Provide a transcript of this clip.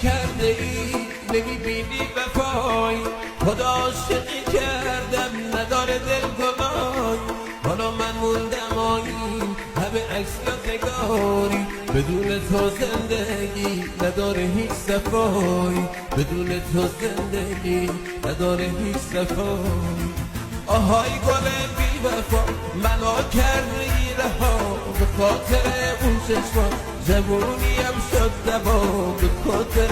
کرده ای نمیبینی وفای خدا عاشقی کردم نداره دل گنای حالا من موندم آیین همه عکس یادگاری بدون تو زندگی نداره هیچ صفایی بدون تو زندگی نداره هیچ صفایی آهای گل بی وفا منو کردی رها به خاطر اون چشما جوونیم شد دوا به خاطر